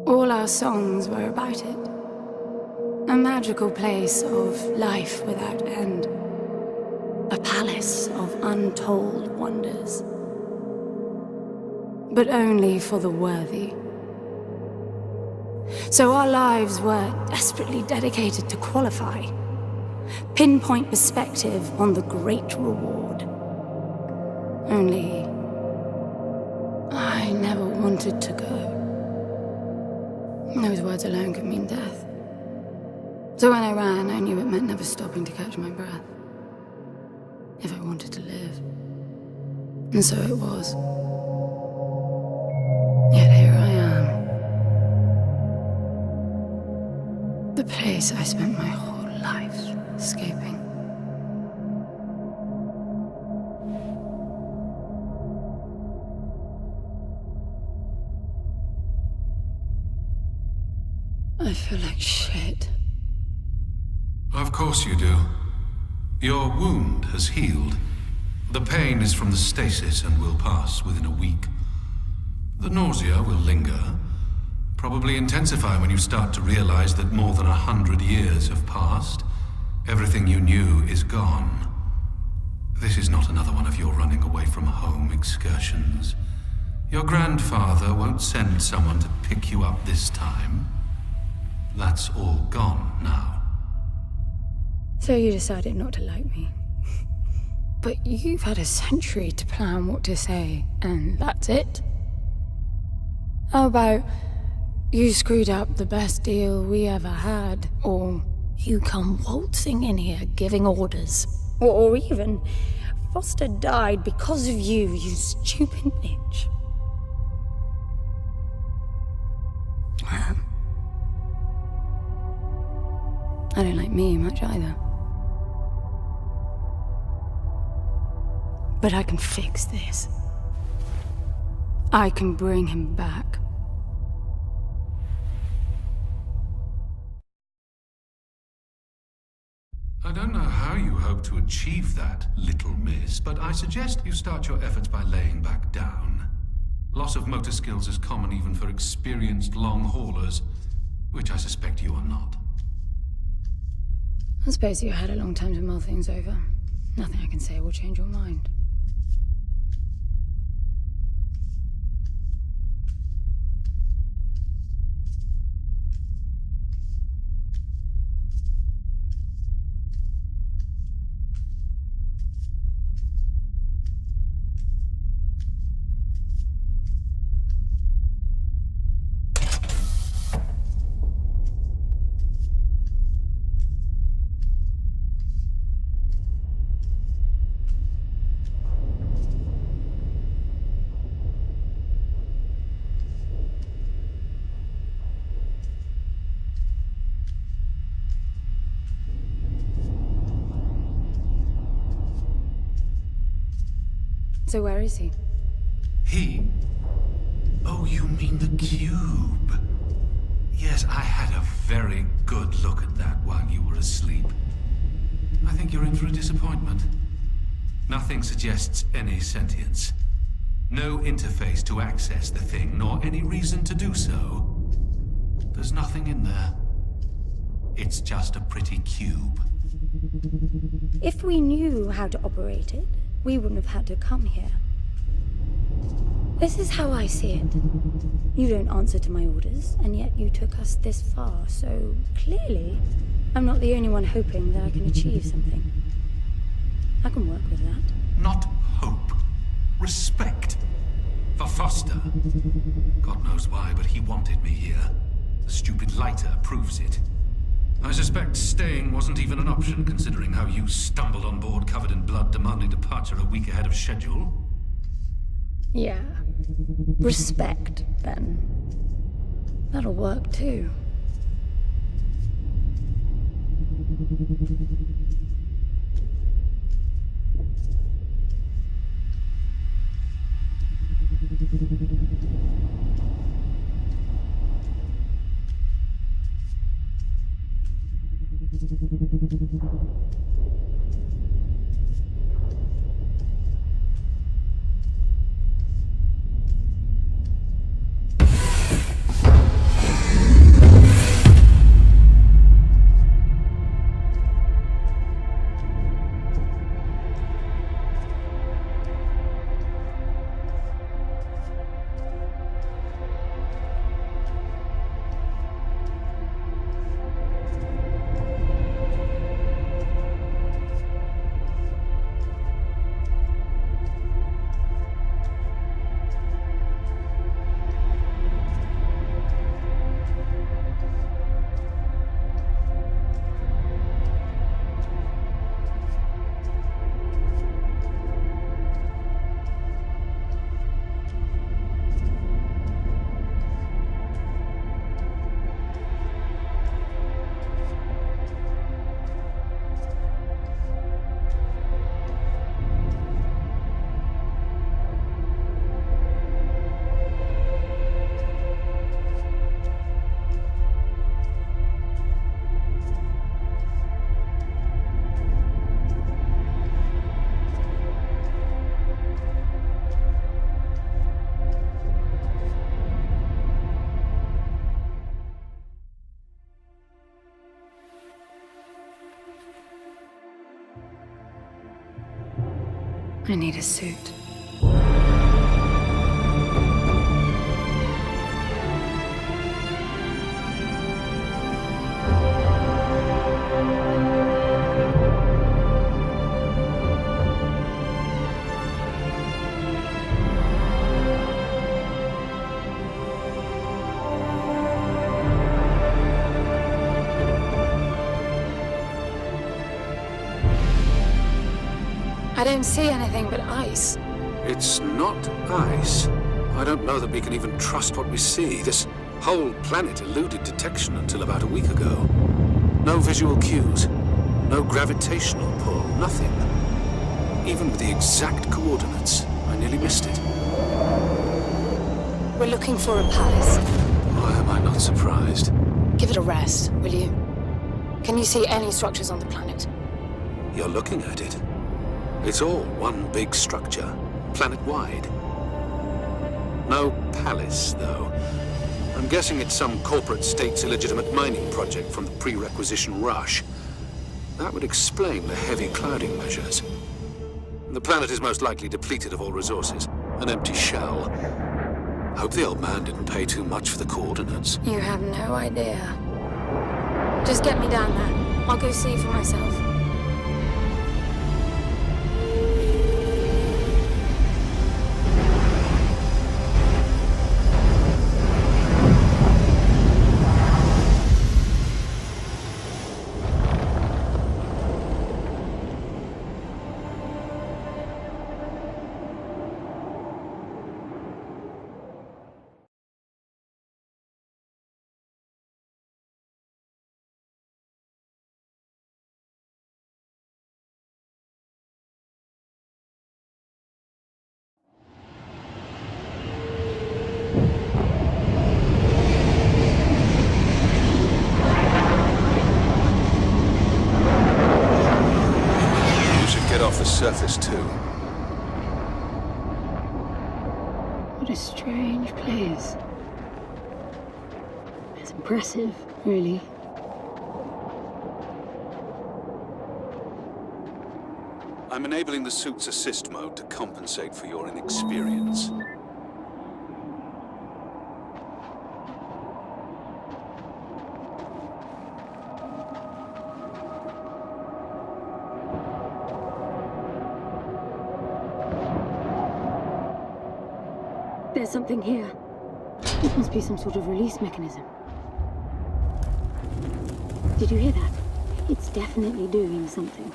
All our songs were about it. A magical place of life without end. A palace of untold wonders. But only for the worthy. So our lives were desperately dedicated to qualify. Pinpoint perspective on the great reward. Only I never wanted to go. Those words alone could mean death. So when I ran, I knew it meant never stopping to catch my breath. If I wanted to live. And so it was. Yet here I am. The place I spent my whole life escaping. I feel like shit. Of course you do. Your wound has healed. The pain is from the stasis and will pass within a week. The nausea will linger, probably intensify when you start to realize that more than 100 years have passed. Everything you knew is gone. This is not another one of your running away from home excursions. Your grandfather won't send someone to pick you up this time. That's all gone now. So you decided not to like me. But you've had a century to plan what to say, and that's it? How about you screwed up the best deal we ever had, or you come waltzing in here giving orders, or even Foster died because of you, you stupid bitch. I don't like me much either. But I can fix this. I can bring him back. I don't know how you hope to achieve that, little miss, but I suggest you start your efforts by laying back down. Loss of motor skills is common even for experienced long haulers, which I suspect you are not. I suppose you had a long time to mull things over. Nothing I can say will change your mind. So where is he? He? Oh, you mean the cube. Yes, I had a very good look at that while you were asleep. I think you're in for a disappointment. Nothing suggests any sentience. No interface to access the thing, nor any reason to do so. There's nothing in there. It's just a pretty cube. If we knew how to operate it, we wouldn't have had to come here. This is how I see it. You don't answer to my orders, and yet you took us this far, so clearly I'm not the only one hoping that I can achieve something. I can work with that. Not hope. Respect. For Foster. God knows why, but he wanted me here. The stupid lighter proves it. I suspect staying wasn't even an option, considering how you stumbled on board covered in blood, demanding departure a week ahead of schedule. Yeah. Respect, then. That'll work, too. I need a suit. I don't see anything but ice. It's not ice. I don't know that we can even trust what we see. This whole planet eluded detection until about a week ago. No visual cues, no gravitational pull, nothing. Even with the exact coordinates, I nearly missed it. We're looking for a palace. Why am I not surprised? Give it a rest, will you? Can you see any structures on the planet? You're looking at it. It's all one big structure, planet-wide. No palace, though. I'm guessing it's some corporate state's illegitimate mining project from the pre-requisition rush. That would explain the heavy clouding measures. The planet is most likely depleted of all resources. An empty shell. Hope the old man didn't pay too much for the coordinates. You have no idea. Just get me down there. I'll go see for myself. Off the surface, too. What a strange place. It's impressive, really. I'm enabling the suit's assist mode to compensate for your inexperience. There's something here. It must be some sort of release mechanism. Did you hear that? It's definitely doing something.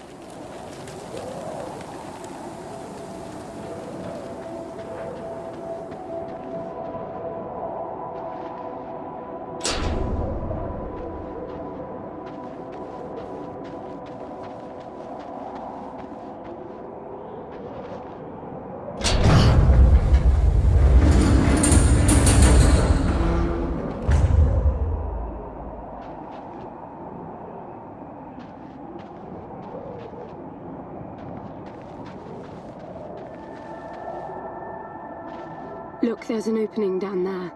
Look, there's an opening down there.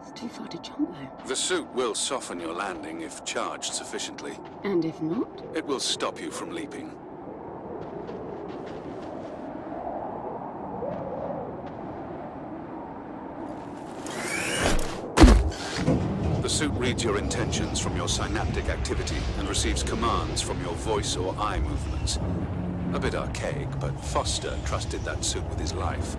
It's too far to jump, though. The suit will soften your landing if charged sufficiently. And if not? It will stop you from leaping. The suit reads your intentions from your synaptic activity and receives commands from your voice or eye movements. A bit archaic, but Foster trusted that suit with his life.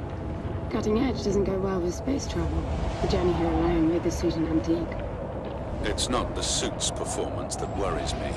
Cutting edge doesn't go well with space travel. The journey here alone made the suit an antique. It's not the suit's performance that worries me.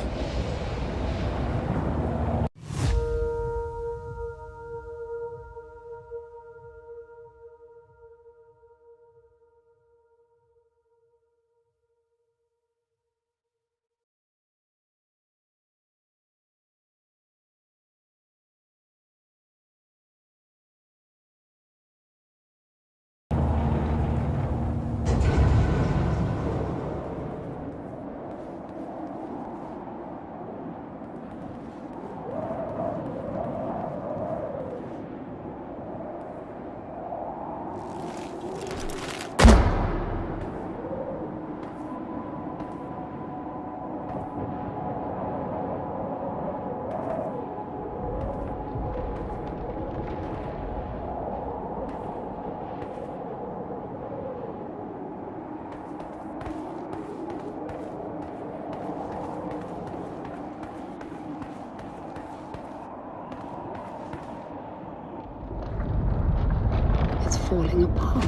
falling apart.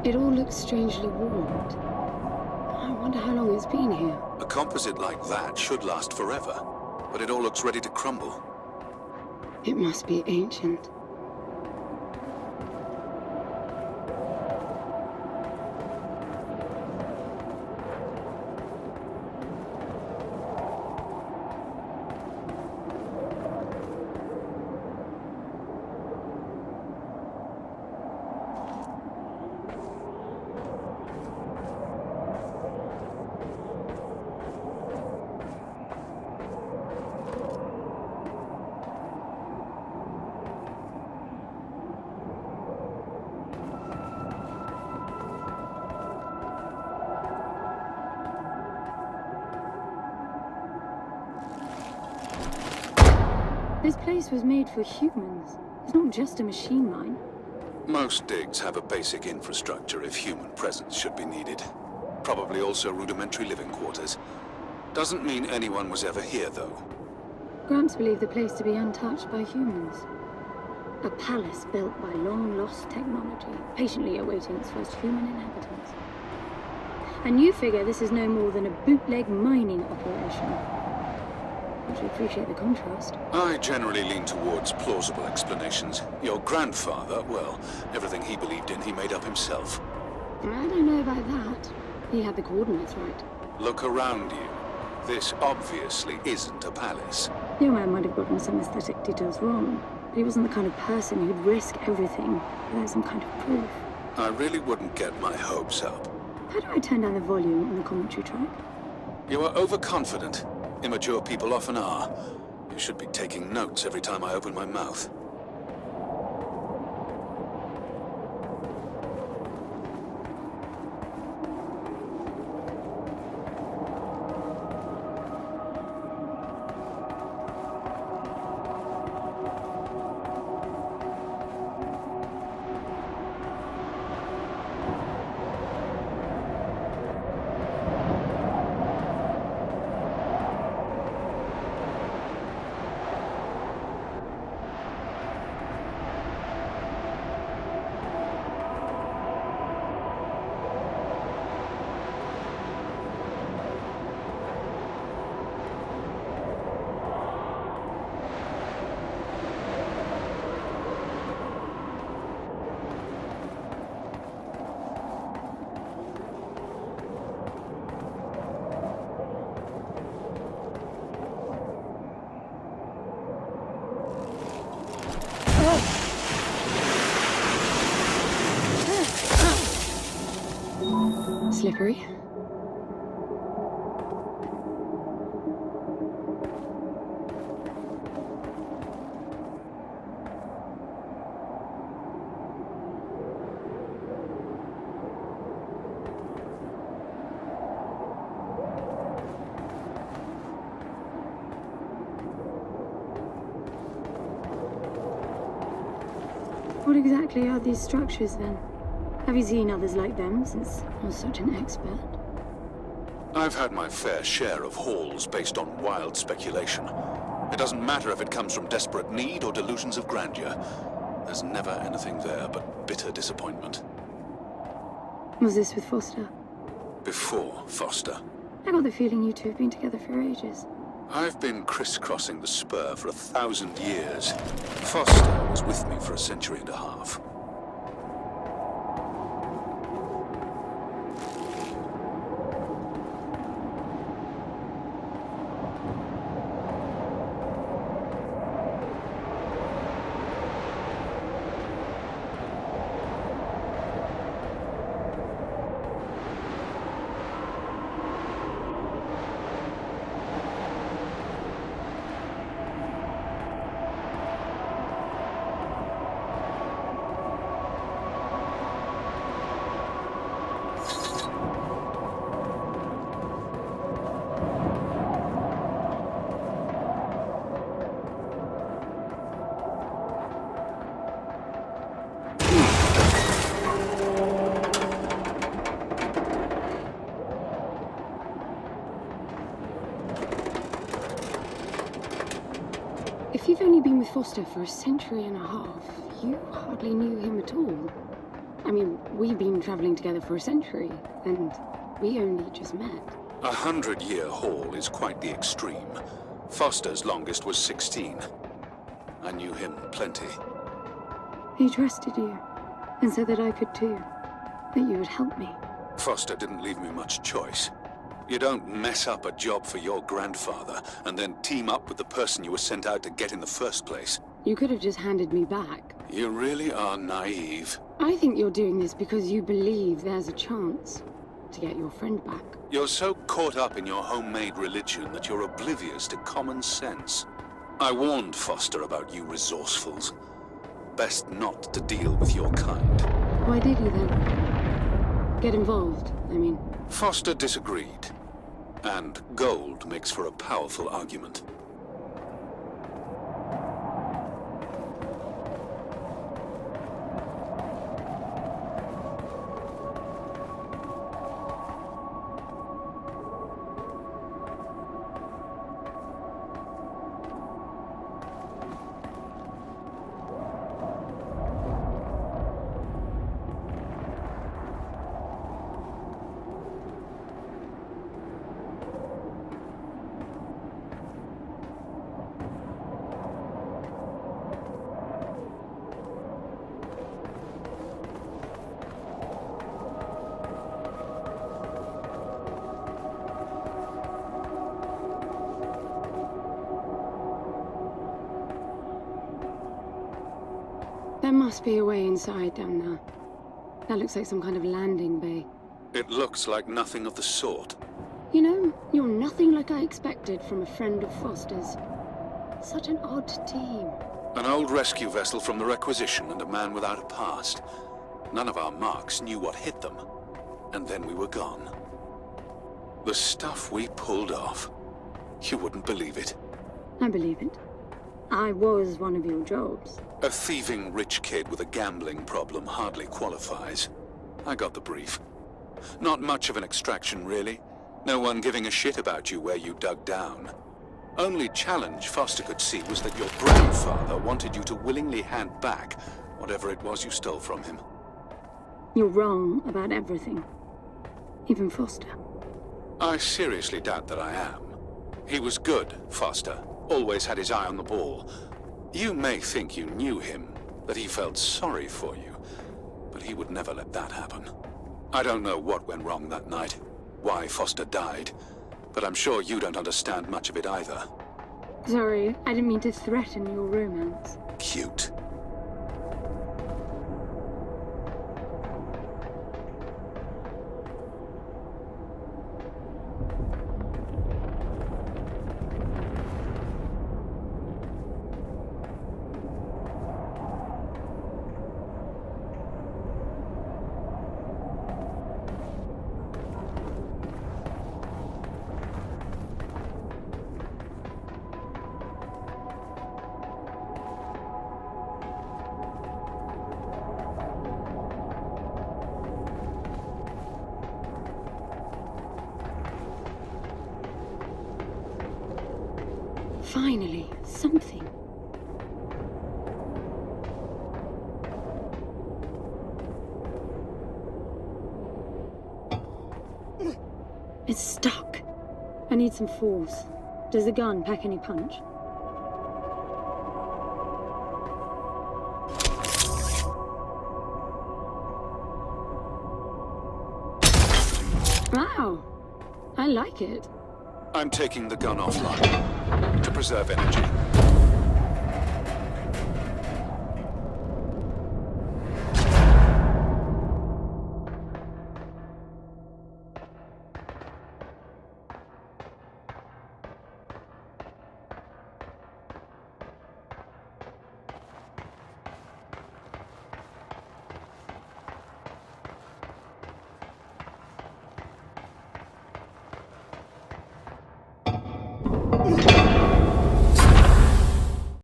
It all looks strangely warmed. I wonder how long it's been here. A composite like that should last forever, but it all looks ready to crumble. It must be ancient. This place was made for humans. It's not just a machine mine. Most digs have a basic infrastructure if human presence should be needed. Probably also rudimentary living quarters. Doesn't mean anyone was ever here, though. Gramps believed the place to be untouched by humans. A palace built by long-lost technology, patiently awaiting its first human inhabitants. And you figure this is no more than a bootleg mining operation. Don't you appreciate the contrast? I generally lean towards plausible explanations. Your grandfather, well, everything he believed in, he made up himself. I don't know about that. He had the coordinates right. Look around you. This obviously isn't a palace. The young man might have gotten some aesthetic details wrong, but he wasn't the kind of person who'd risk everything without some kind of proof. I really wouldn't get my hopes up. How do I turn down the volume on the commentary track? You are overconfident. Immature people often are. You should be taking notes every time I open my mouth. Slippery. What exactly are these structures then? Have you seen others like them, since you're such an expert? I've had my fair share of hauls based on wild speculation. It doesn't matter if it comes from desperate need or delusions of grandeur. There's never anything there but bitter disappointment. Was this with Foster? Before Foster. I got the feeling you two have been together for ages. I've been crisscrossing the spur for 1,000 years. Foster was with me for a century and a half. only been with Foster for a century and a half. You hardly knew him at all. I mean, we've been traveling together for a century, and we only just met. 100-year haul is quite the extreme. Foster's longest was 16. I knew him plenty. He trusted you, and said that I could too. That you would help me. Foster didn't leave me much choice. You don't mess up a job for your grandfather and then team up with the person you were sent out to get in the first place. You could have just handed me back. You really are naive. I think you're doing this because you believe there's a chance to get your friend back. You're so caught up in your homemade religion that you're oblivious to common sense. I warned Foster about you resourcefuls. Best not to deal with your kind. Why did you then? Get involved, I mean. Foster disagreed. And gold makes for a powerful argument. There must be a way inside down there. That looks like some kind of landing bay. It looks like nothing of the sort. You know, you're nothing like I expected from a friend of Foster's. Such an odd team. An old rescue vessel from the Requisition and a man without a past. None of our marks knew what hit them. And then we were gone. The stuff we pulled off. You wouldn't believe it. I believe it. I was one of your jobs. A thieving rich kid with a gambling problem hardly qualifies. I got the brief. Not much of an extraction, really. No one giving a shit about you where you dug down. Only challenge Foster could see was that your grandfather wanted you to willingly hand back whatever it was you stole from him. You're wrong about everything. Even Foster. I seriously doubt that I am. He was good, Foster. Always had his eye on the ball. You may think you knew him, that he felt sorry for you, but he would never let that happen. I don't know what went wrong that night, why Foster died, but I'm sure you don't understand much of it either. Sorry, I didn't mean to threaten your romance. Cute. Finally, something. It's stuck. I need some force. Does the gun pack any punch? Wow, I like it. I'm taking the gun offline to preserve energy.